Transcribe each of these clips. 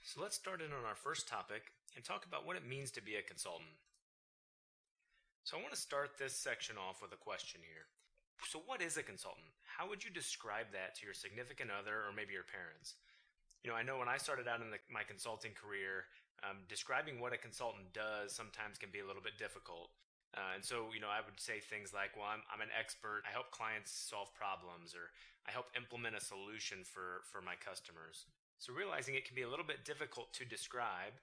So let's start in on our first topic and talk about what it means to be a consultant. So I want to start this section off with a question here. So what is a consultant? How would you describe that to your significant other or maybe your parents? I know when I started out in my consulting career, describing what a consultant does sometimes can be a little bit difficult. And so, I would say things like, well, I'm an expert. I help clients solve problems, or I help implement a solution for my customers. So realizing it can be a little bit difficult to describe,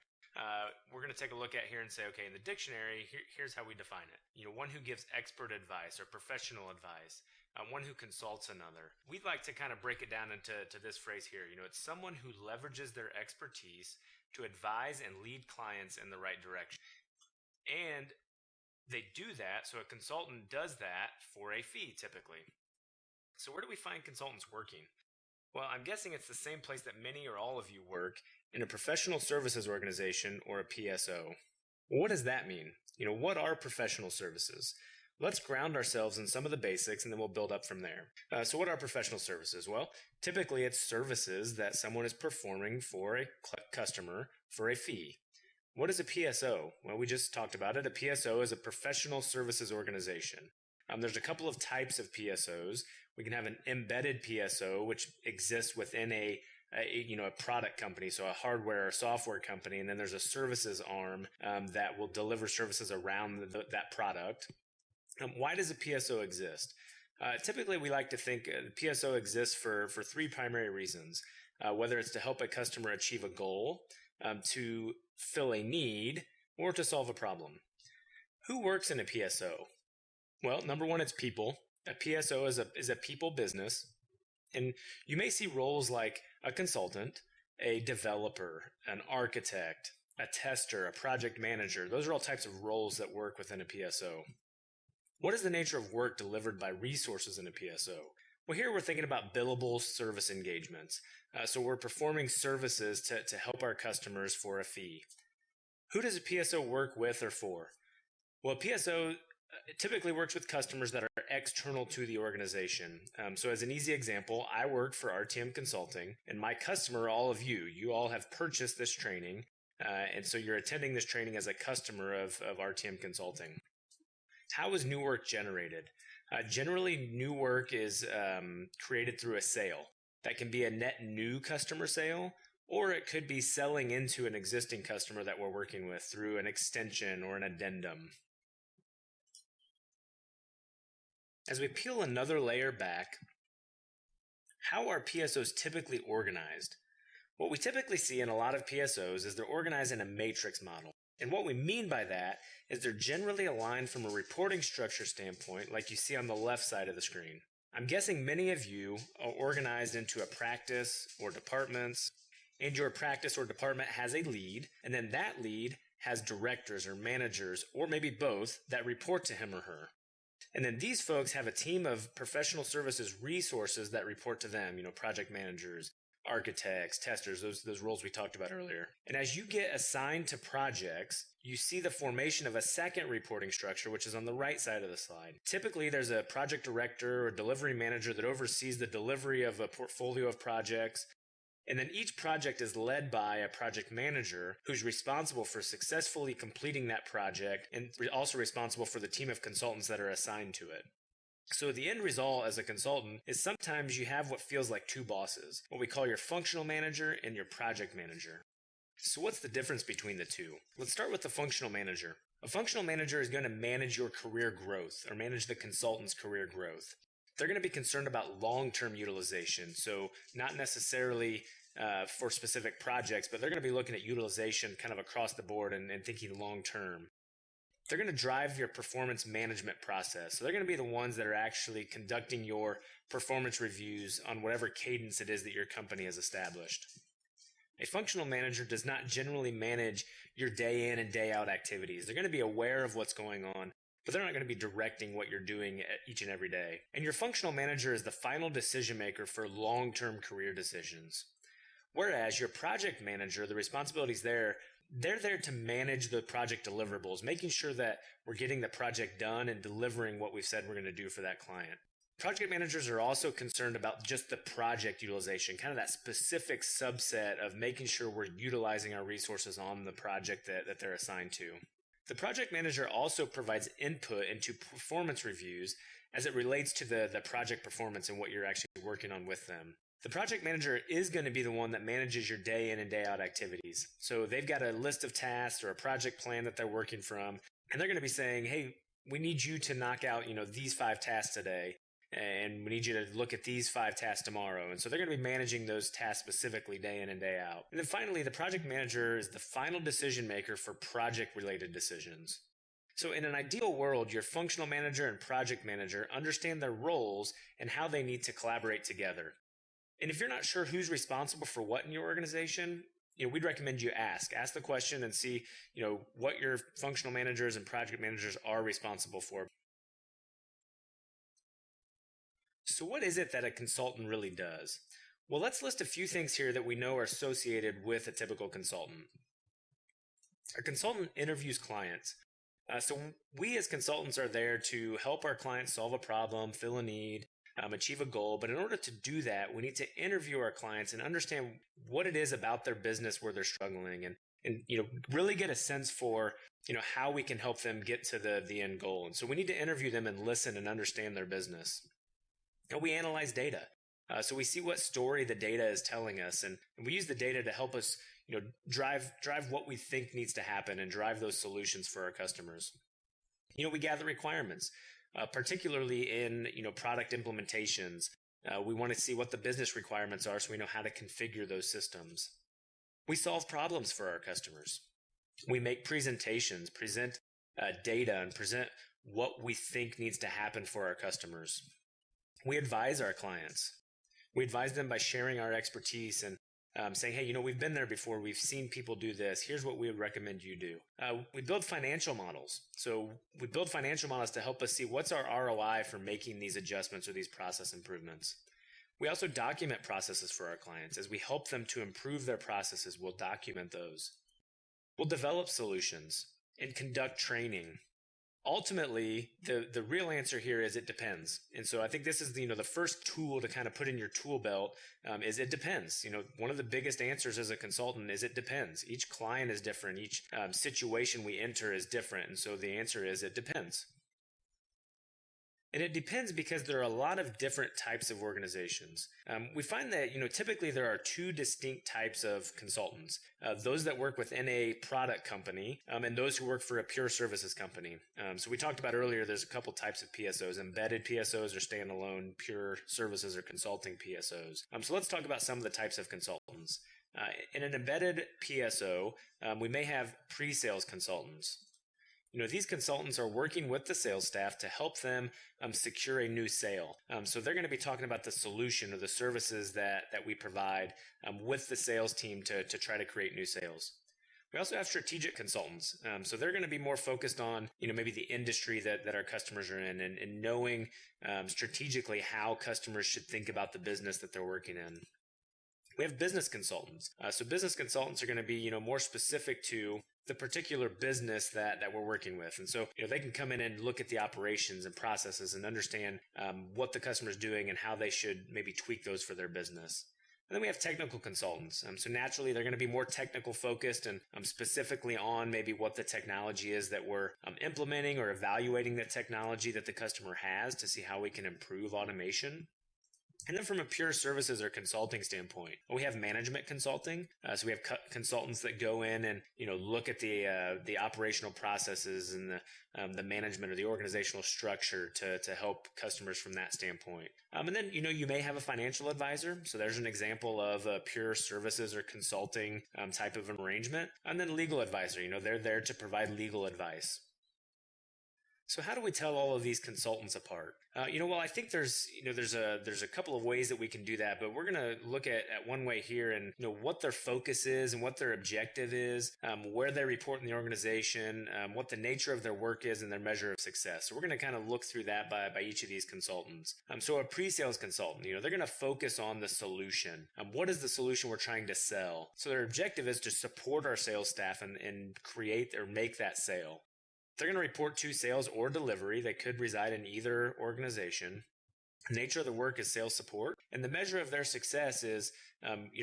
we're going to take a look at here and say, okay, in the dictionary, here's how we define it. One who gives expert advice or professional advice, one who consults another. We'd like to kind of break it down into this phrase here. It's someone who leverages their expertise to advise and lead clients in the right direction. And they do that, so a consultant does that for a fee typically. So where do we find consultants working? Well, I'm guessing it's the same place that many or all of you work, in a professional services organization or a PSO. Well, what does that mean? What are professional services? Let's ground ourselves in some of the basics and then we'll build up from there. So what are professional services? Well, typically it's services that someone is performing for a customer for a fee. What is a PSO? Well, we just talked about it. A PSO is a professional services organization. There's a couple of types of PSOs. We can have an embedded PSO, which exists within a product company, so a hardware or software company, and then there's a services arm that will deliver services around that product. Why does a PSO exist? Typically, we like to think the PSO exists for three primary reasons, whether it's to help a customer achieve a goal, to fill a need, or to solve a problem. Who works in a PSO? Well, number one, it's people. A PSO is a people business. And you may see roles like a consultant, a developer, an architect, a tester, a project manager. Those are all types of roles that work within a PSO. What is the nature of work delivered by resources in a PSO? Well, here we're thinking about billable service engagements. So we're performing services to help our customers for a fee. Who does a PSO work with or for? Well, a PSO typically works with customers that are external to the organization. So as an easy example, I work for RTM Consulting, and my customer, all of you all have purchased this training, and so you're attending this training as a customer of RTM Consulting. How is new work generated? Generally, new work is created through a sale. That can be a net new customer sale, or it could be selling into an existing customer that we're working with through an extension or an addendum. As we peel another layer back, how are PSOs typically organized? What we typically see in a lot of PSOs is they're organized in a matrix model. And what we mean by that is they're generally aligned from a reporting structure standpoint, like you see on the left side of the screen. I'm guessing many of you are organized into a practice or departments, and your practice or department has a lead, and then that lead has directors or managers, or maybe both, that report to him or her. And then these folks have a team of professional services resources that report to them, project managers, architects, testers, those roles we talked about earlier. And as you get assigned to projects, you see the formation of a second reporting structure, which is on the right side of the slide. Typically, there's a project director or delivery manager that oversees the delivery of a portfolio of projects. And then each project is led by a project manager who's responsible for successfully completing that project and also responsible for the team of consultants that are assigned to it. So the end result as a consultant is sometimes you have what feels like two bosses, what we call your functional manager and your project manager. So what's the difference between the two? Let's start with the functional manager. A functional manager is going to manage your career growth or manage the consultant's career growth. They're going to be concerned about long-term utilization, so not necessarily for specific projects, but they're going to be looking at utilization kind of across the board and thinking long-term. They're going to drive your performance management process, so they're going to be the ones that are actually conducting your performance reviews on whatever cadence it is that your company has established. A functional manager does not generally manage your day in and day out activities. They're going to be aware of what's going on, but they're not going to be directing what you're doing each and every day. And your functional manager is the final decision maker for long-term career decisions. Whereas your project manager, the responsibilities they're there to manage the project deliverables, making sure that we're getting the project done and delivering what we've said we're going to do for that client. Project managers are also concerned about just the project utilization, kind of that specific subset of making sure we're utilizing our resources on the project that they're assigned to. The project manager also provides input into performance reviews as it relates to the project performance and what you're actually working on with them. The project manager is going to be the one that manages your day in and day out activities. So they've got a list of tasks or a project plan that they're working from, and they're going to be saying, hey, we need you to knock out, these 5 tasks today. And we need you to look at these 5 tasks tomorrow. And so they're going to be managing those tasks specifically day in and day out. And then finally, the project manager is the final decision maker for project-related decisions. So in an ideal world, your functional manager and project manager understand their roles and how they need to collaborate together. And if you're not sure who's responsible for what in your organization, we'd recommend you ask the question and see, what your functional managers and project managers are responsible for. So what is it that a consultant really does? Well, let's list a few things here that we know are associated with a typical consultant. A consultant interviews clients. So we as consultants are there to help our clients solve a problem, fill a need, achieve a goal. But in order to do that, we need to interview our clients and understand what it is about their business where they're struggling and really get a sense for, how we can help them get to the end goal. And so we need to interview them and listen and understand their business. And we analyze data. So we see what story the data is telling us, and we use the data to help us, drive what we think needs to happen and drive those solutions for our customers. We gather requirements, particularly in, product implementations. We want to see what the business requirements are so we know how to configure those systems. We solve problems for our customers. We make presentations, present data, and present what we think needs to happen for our customers. We advise our clients. We advise them by sharing our expertise and saying, hey, we've been there before. We've seen people do this. Here's what we would recommend you do. We build financial models. So we build financial models to help us see what's our ROI for making these adjustments or these process improvements. We also document processes for our clients. As we help them to improve their processes, we'll document those. We'll develop solutions and conduct training. Ultimately, the real answer here is it depends. And so I think this is the first tool to kind of put in your tool belt is it depends. One of the biggest answers as a consultant is it depends. Each client is different. Each situation we enter is different. And so the answer is it depends. And it depends because there are a lot of different types of organizations. We find that, typically there are 2 distinct types of consultants. Those that work within a product company and those who work for a pure services company. So we talked about earlier, there's a couple types of PSOs. Embedded PSOs or standalone pure services or consulting PSOs. So let's talk about some of the types of consultants. In an embedded PSO, we may have pre-sales consultants. These consultants are working with the sales staff to help them secure a new sale. So they're going to be talking about the solution or the services that we provide with the sales team to try to create new sales. We also have strategic consultants. So they're going to be more focused on, maybe the industry that our customers are in and knowing strategically how customers should think about the business that they're working in. We have business consultants. So business consultants are going to be, more specific to the particular business that we're working with. And so, they can come in and look at the operations and processes and understand what the customer is doing and how they should maybe tweak those for their business. And then we have technical consultants. So naturally, they're going to be more technical focused and specifically on maybe what the technology is that we're implementing or evaluating the technology that the customer has to see how we can improve automation. And then from a pure services or consulting standpoint, we have management consulting. So we have consultants that go in and, look at the operational processes and the management or the organizational structure to help customers from that standpoint. And then, you may have a financial advisor. So there's an example of a pure services or consulting type of arrangement. And then legal advisor, they're there to provide legal advice. So how do we tell all of these consultants apart? Well, I think there's a couple of ways that we can do that, but we're going to look at one way here and what their focus is and what their objective is, where they report in the organization, what the nature of their work is and their measure of success. So we're going to kind of look through that by each of these consultants. So a pre-sales consultant, they're going to focus on the solution. What is the solution we're trying to sell? So their objective is to support our sales staff and create or make that sale. They're going to report to sales or delivery. They could reside in either organization. The nature of the work is sales support, and the measure of their success is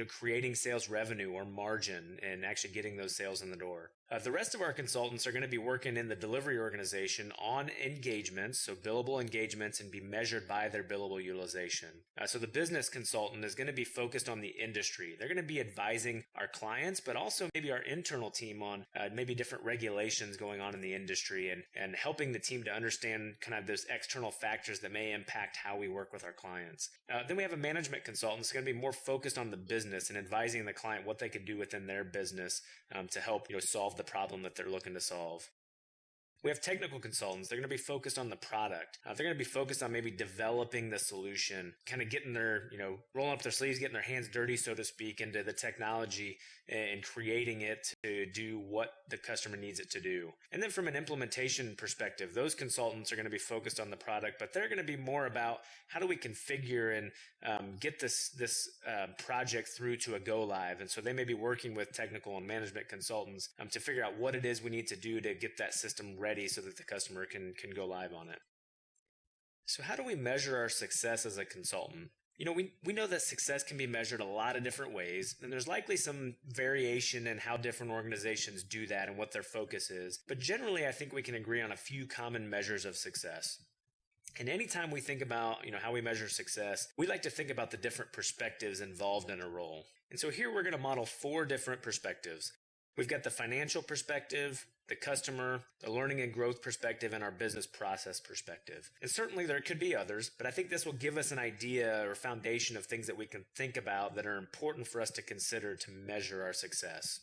creating sales revenue or margin and actually getting those sales in the door. The rest of our consultants are going to be working in the delivery organization on engagements, so billable engagements, and be measured by their billable utilization. So the business consultant is going to be focused on the industry. They're going to be advising our clients, but also maybe our internal team on maybe different regulations going on in the industry and helping the team to understand kind of those external factors that may impact how we work with our clients. Then we have a management consultant that's going to be more focused on the business and advising the client what they could do within their business to help solve the problem that they're looking to solve. We have technical consultants. They're going to be focused on the product. They're going to be focused on maybe developing the solution, kind of getting their, rolling up their sleeves, getting their hands dirty, so to speak, into the technology and creating it to do what the customer needs it to do. And then from an implementation perspective, those consultants are going to be focused on the product, but they're going to be more about how do we configure and get this project through to a go live. And so they may be working with technical and management consultants to figure out what it is we need to do to get that system ready so that the customer can go live on it. So how do we measure our success as a consultant? We know that success can be measured a lot of different ways, and there's likely some variation in how different organizations do that and what their focus is. But generally, I think we can agree on a few common measures of success. And anytime we think about, how we measure success, we like to think about the different perspectives involved in a role. And so here we're going to model 4 different perspectives. We've got the financial perspective, the customer, the learning and growth perspective, and our business process perspective. And certainly there could be others, but I think this will give us an idea or foundation of things that we can think about that are important for us to consider to measure our success.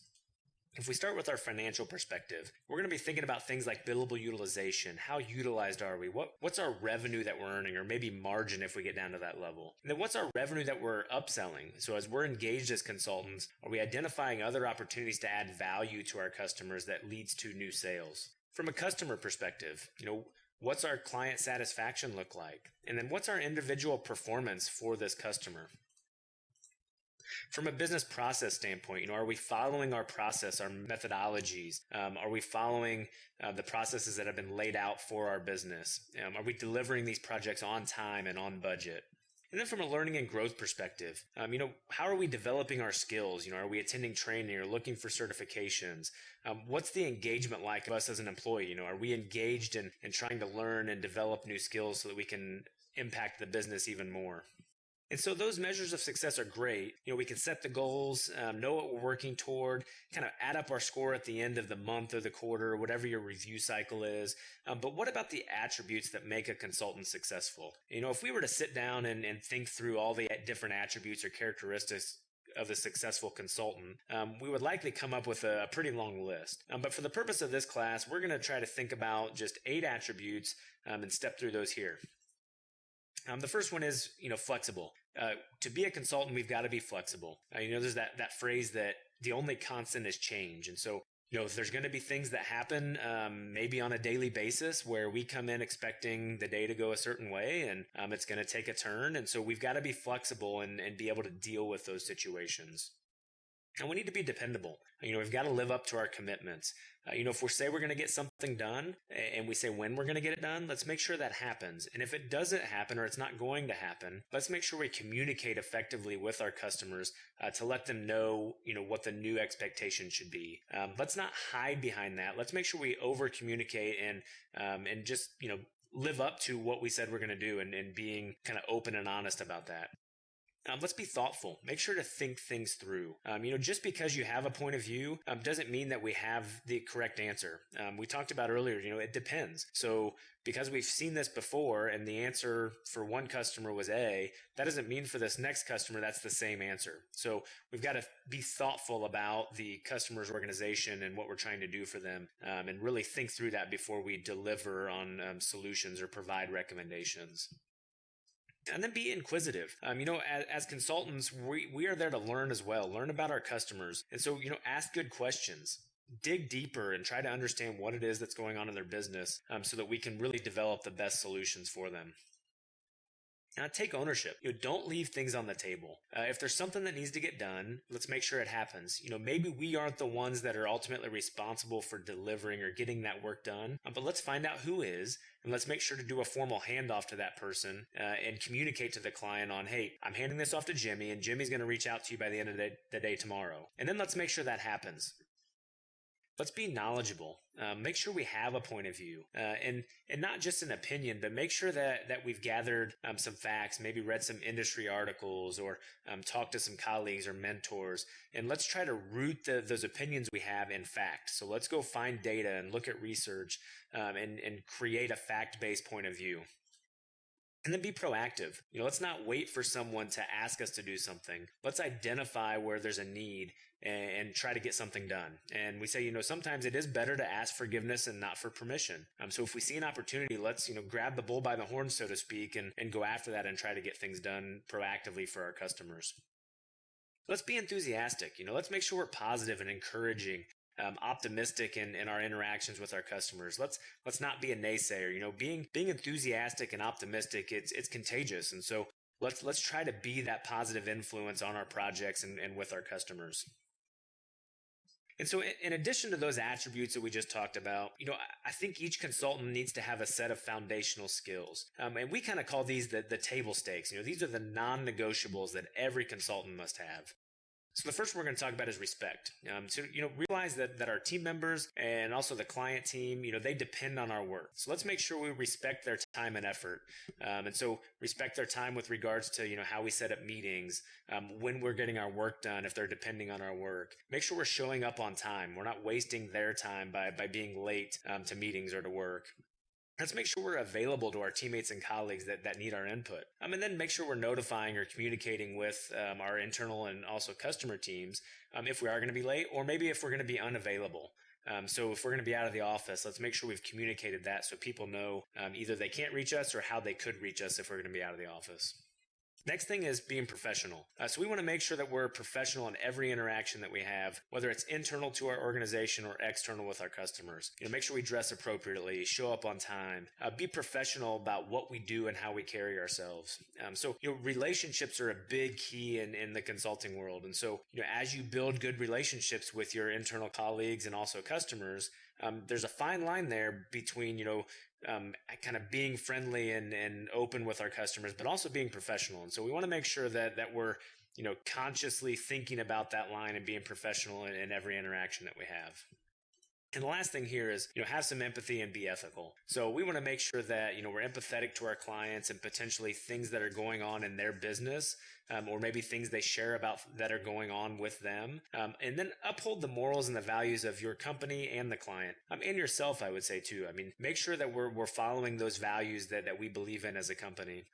If we start with our financial perspective, we're going to be thinking about things like billable utilization. How utilized are we? What's our revenue that we're earning, or maybe margin if we get down to that level? And then what's our revenue that we're upselling? So as we're engaged as consultants, are we identifying other opportunities to add value to our customers that leads to new sales? From a customer perspective, what's our client satisfaction look like? And then what's our individual performance for this customer? From a business process standpoint, are we following our process, our methodologies? Are we following the processes that have been laid out for our business? Are we delivering these projects on time and on budget? And then from a learning and growth perspective, how are we developing our skills? Are we attending training or looking for certifications? What's the engagement like of us as an employee? Are we engaged in trying to learn and develop new skills so that we can impact the business even more? And so those measures of success are great. We can set the goals, know what we're working toward, kind of add up our score at the end of the month or the quarter, or whatever your review cycle is. But what about the attributes that make a consultant successful? If we were to sit down and think through all the different attributes or characteristics of a successful consultant, we would likely come up with a pretty long list. But for the purpose of this class, we're going to try to think about just 8 attributes and step through those here. The first one is, flexible. To be a consultant, we've got to be flexible. There's that phrase that the only constant is change. And so, if there's going to be things that happen, maybe on a daily basis where we come in expecting the day to go a certain way and it's going to take a turn. And so we've got to be flexible and be able to deal with those situations. And we need to be dependable. We've got to live up to our commitments. If we say we're going to get something done and we say when we're going to get it done, let's make sure that happens. And if it doesn't happen or it's not going to happen, let's make sure we communicate effectively with our customers to let them know, what the new expectation should be. Let's not hide behind that. Let's make sure we over communicate and just, live up to what we said we're going to do and being kind of open and honest about that. Let's be thoughtful. Make sure to think things through. Just because you have a point of view doesn't mean that we have the correct answer. We talked about earlier, it depends. So because we've seen this before and the answer for one customer was A, that doesn't mean for this next customer that's the same answer. So we've got to be thoughtful about the customer's organization and what we're trying to do for them and really think through that before we deliver on solutions or provide recommendations. And then be inquisitive. As consultants, we are there to learn as well, learn about our customers. And so, ask good questions, dig deeper and try to understand what it is that's going on in their business so that we can really develop the best solutions for them. Take ownership. Don't leave things on the table. If there's something that needs to get done, let's make sure it happens. Maybe we aren't the ones that are ultimately responsible for delivering or getting that work done, but let's find out who is, and let's make sure to do a formal handoff to that person and communicate to the client on, hey, I'm handing this off to Jimmy, and Jimmy's going to reach out to you by the end of the day tomorrow. And then let's make sure that happens. Let's be knowledgeable. Make sure we have a point of view, and not just an opinion, but make sure that we've gathered some facts, maybe read some industry articles, or talked to some colleagues or mentors, and let's try to root those opinions we have in fact. So let's go find data and look at research and create a fact-based point of view. And then be proactive. Let's not wait for someone to ask us to do something. Let's identify where there's a need and try to get something done. And we say, sometimes it is better to ask forgiveness and not for permission. So if we see an opportunity, let's, grab the bull by the horn, so to speak, and go after that and try to get things done proactively for our customers. Let's be enthusiastic. Let's make sure we're positive and encouraging. Optimistic in our interactions with our customers. Let's not be a naysayer. Being enthusiastic and optimistic, it's contagious. And so let's try to be that positive influence on our projects and with our customers. And so in addition to those attributes that we just talked about, I think each consultant needs to have a set of foundational skills. And we kind of call these the table stakes. These are the non-negotiables that every consultant must have. So the first one we're going to talk about is respect. Realize that our team members and also the client team, they depend on our work. So let's make sure we respect their time and effort. And so respect their time with regards to, how we set up meetings, when we're getting our work done, if they're depending on our work. Make sure we're showing up on time. We're not wasting their time by being late to meetings or to work. Let's make sure we're available to our teammates and colleagues that need our input. And then make sure we're notifying or communicating with our internal and also customer teams if we are going to be late, or maybe if we're going to be unavailable. So if we're going to be out of the office, let's make sure we've communicated that so people know either they can't reach us or how they could reach us if we're going to be out of the office. Next thing is being professional. So we want to make sure that we're professional in every interaction that we have, whether it's internal to our organization or external with our customers. Make sure we dress appropriately, show up on time, be professional about what we do and how we carry ourselves. Relationships are a big key in the consulting world. And so, as you build good relationships with your internal colleagues and also customers, there's a fine line there between, kind of being friendly and open with our customers, but also being professional. And so we want to make sure that we're, consciously thinking about that line and being professional in every interaction that we have. And the last thing here is, have some empathy and be ethical. So we want to make sure that, we're empathetic to our clients and potentially things that are going on in their business, or maybe things they share about that are going on with them. And then uphold the morals and the values of your company and the client, and yourself, I would say too. Make sure that we're following those values that we believe in as a company.